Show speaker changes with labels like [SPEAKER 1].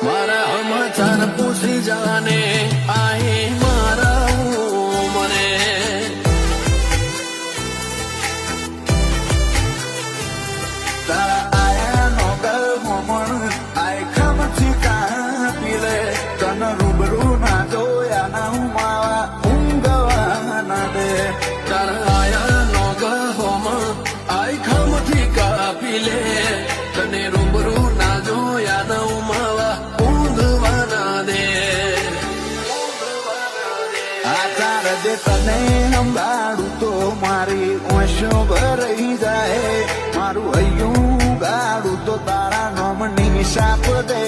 [SPEAKER 1] મારા સમાચાર પૂછી જાને આહી મારા મને તારા આયા નો ગલ મોમણ આય ખમથી કાપી લે તન રૂબરૂ ના જોયા ના હું માવા ઊંઘવા ના દે તારા આયા નો ગલ મોમણ આય ખમથી કાપી લે તને રૂબરૂ ના જોયા ના હું માવા ઊંઘવા ના દે આ તારા દે તને સંભાળું તો મારી ઓશો ભરાઈ જાય મારું હૈયું ગાડું તો તારા નોમની સાપ દે